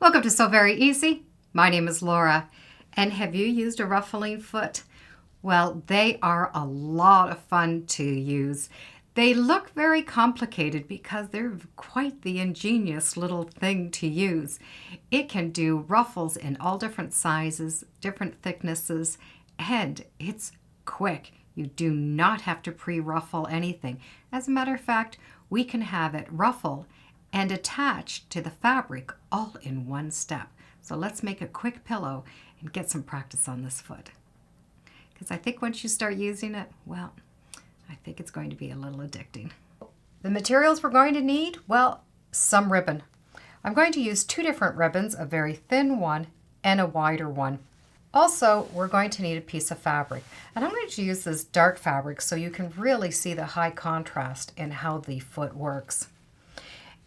Welcome to So Very Easy. My name is Laura. And have you used a ruffling foot? Well, they are a lot of fun to use. They look very complicated because they're quite the ingenious little thing to use. It can do ruffles in all different sizes, different thicknesses, and it's quick. You do not have to pre-ruffle anything. As a matter of fact, we can have it ruffle and attach to the fabric all in one step. So let's make a quick pillow and get some practice on this foot. Because I think once you start using it, well, I think it's going to be a little addicting. The materials we're going to need, well, some ribbon. I'm going to use two different ribbons, a very thin one and a wider one. Also, we're going to need a piece of fabric. And I'm going to use this dark fabric so you can really see the high contrast in how the foot works.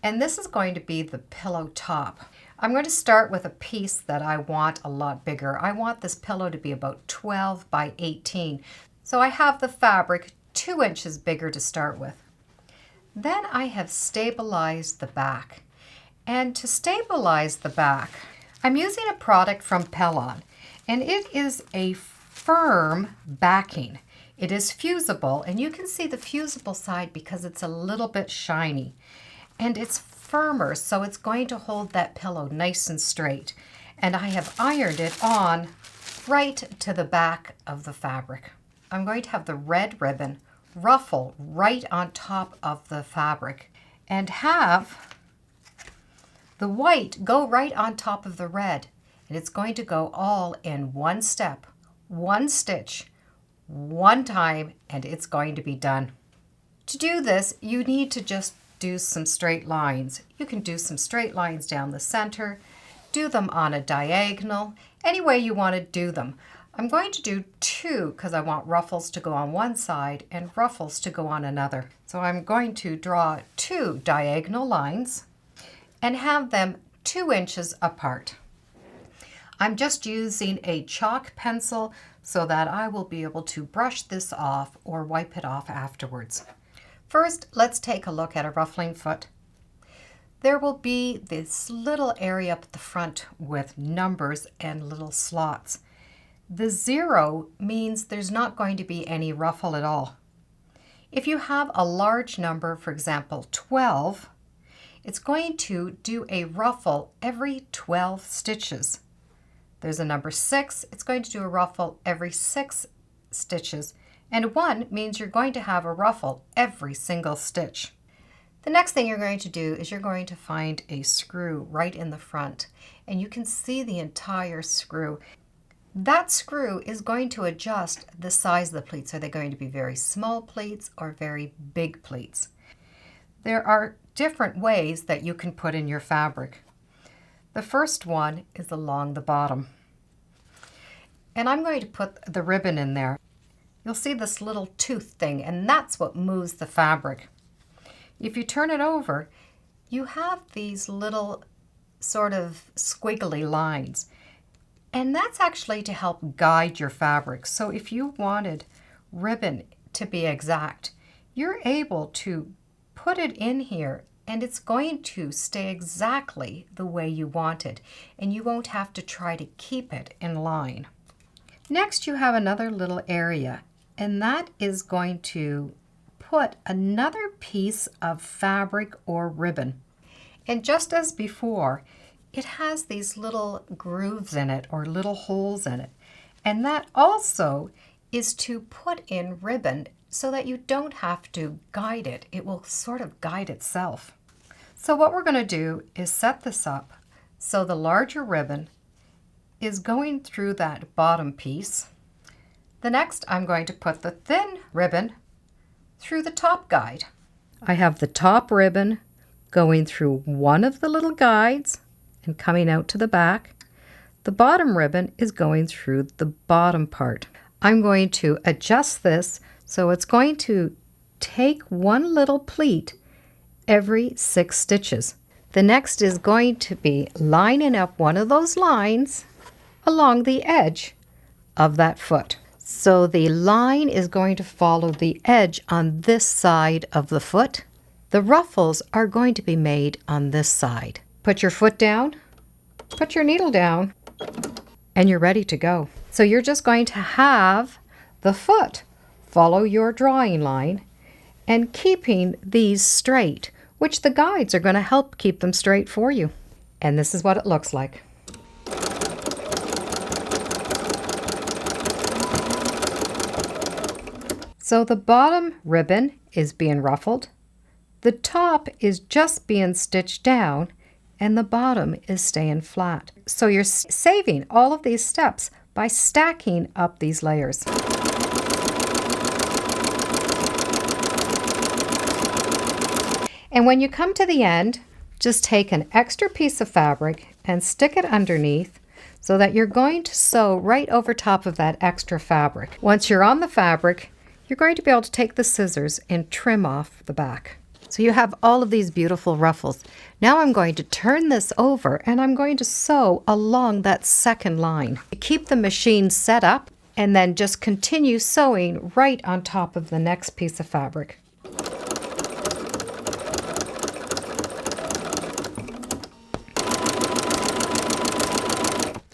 And this is going to be the pillow top. I'm going to start with a piece that I want a lot bigger. I want this pillow to be about 12 by 18. So I have the fabric 2 inches bigger to start with. Then I have stabilized the back. And to stabilize the back, I'm using a product from Pellon. And it is a firm backing. It is fusible, and you can see the fusible side because it's a little bit shiny. And it's firmer, so it's going to hold that pillow nice and straight. And I have ironed it on right to the back of the fabric. I'm going to have the red ribbon ruffle right on top of the fabric and have the white go right on top of the red. And it's going to go all in one step, one stitch, one time, and it's going to be done. To do this, you need to just do some straight lines. You can do some straight lines down the center, do them on a diagonal, any way you want to do them. I'm going to do 2 because I want ruffles to go on one side and ruffles to go on another. So I'm going to draw 2 diagonal lines and have them 2 inches apart. I'm just using a chalk pencil so that I will be able to brush this off or wipe it off afterwards. First, let's take a look at a ruffling foot. There will be this little area up at the front with numbers and little slots. The 0 means there's not going to be any ruffle at all. If you have a large number, for example 12, it's going to do a ruffle every 12 stitches. There's a number 6, it's going to do a ruffle every 6 stitches. And 1 means you're going to have a ruffle every single stitch. The next thing you're going to do is you're going to find a screw right in the front, and you can see the entire screw. That screw is going to adjust the size of the pleats. Are they going to be very small pleats or very big pleats? There are different ways that you can put in your fabric. The first one is along the bottom. And I'm going to put the ribbon in there. You'll see this little tooth thing, and that's what moves the fabric. If you turn it over, you have these little sort of squiggly lines. And that's actually to help guide your fabric. So if you wanted ribbon to be exact, you're able to put it in here and it's going to stay exactly the way you want it. And you won't have to try to keep it in line. Next, you have another little area. And that is going to put another piece of fabric or ribbon. And just as before, it has these little grooves in it or little holes in it. And that also is to put in ribbon so that you don't have to guide it. It will sort of guide itself. So what we're going to do is set this up so the larger ribbon is going through that bottom piece. The next, I'm going to put the thin ribbon through the top guide. I have the top ribbon going through one of the little guides and coming out to the back. The bottom ribbon is going through the bottom part. I'm going to adjust this so it's going to take one little pleat every 6 stitches. The next is going to be lining up one of those lines along the edge of that foot. So the line is going to follow the edge on this side of the foot. The ruffles are going to be made on this side. Put your foot down, Put your needle down and you're ready to go. So you're just going to have the foot follow your drawing line and keeping these straight, which the guides are going to help keep them straight for you. And this is what it looks like. So the bottom ribbon is being ruffled, the top is just being stitched down, and the bottom is staying flat. So you're saving all of these steps by stacking up these layers. And when you come to the end, just take an extra piece of fabric and stick it underneath so that you're going to sew right over top of that extra fabric. Once you're on the fabric, you're going to be able to take the scissors and trim off the back. So you have all of these beautiful ruffles. Now I'm going to turn this over and I'm going to sew along that second line. Keep the machine set up and then just continue sewing right on top of the next piece of fabric.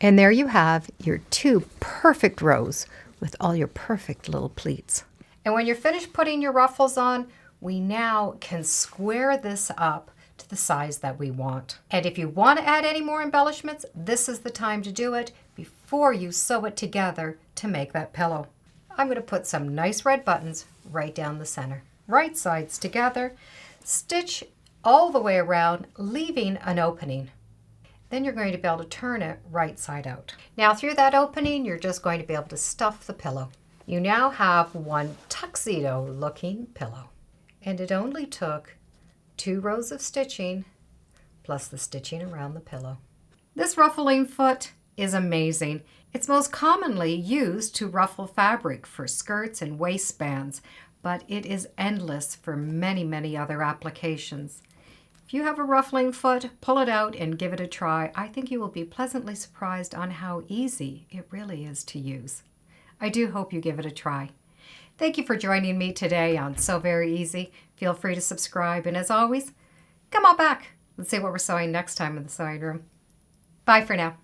And there you have your 2 perfect rows with all your perfect little pleats. And when you're finished putting your ruffles on, we now can square this up to the size that we want. And if you want to add any more embellishments, this is the time to do it before you sew it together to make that pillow. I'm going to put some nice red buttons right down the center. Right sides together, stitch all the way around, leaving an opening. Then you're going to be able to turn it right side out. Now through that opening, you're just going to be able to stuff the pillow. You now have one tuxedo looking pillow. And it only took 2 rows of stitching plus the stitching around the pillow. This ruffling foot is amazing. It's most commonly used to ruffle fabric for skirts and waistbands, but it is endless for many, many other applications. If you have a ruffling foot, pull it out and give it a try. I think you will be pleasantly surprised on how easy it really is to use. I do hope you give it a try. Thank you for joining me today on Sew Very Easy. Feel free to subscribe, and as always, come on back. Let's see what we're sewing next time in the sewing room. Bye for now.